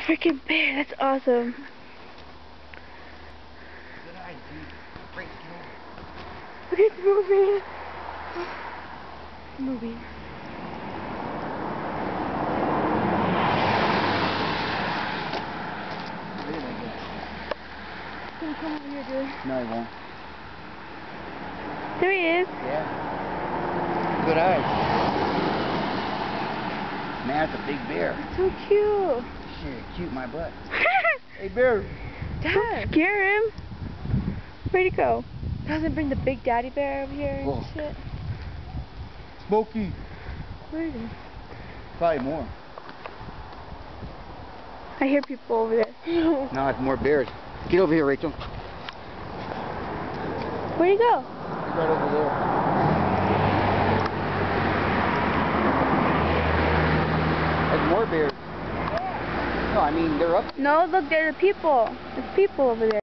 freaking bear. That's awesome. Good eye, dude. Break it over. Look, it's moving. It's moving. Where did I go? He's gonna come over here, dude. No, he won't. There he is. Yeah. Good eye. Man, that's a big bear. So cute. Shit, cute my butt. Hey, bear. Don't scare him. Where'd he go? Doesn't bring the big daddy bear over here and Whoa. shit. Smokey. Where is he? Probably more. I hear people over there. No, it's more bears. Get over here, Rachel. Where'd he go? He's right over there. There's more bears. No, I mean, they're up. No, look, there's people. There's people over there.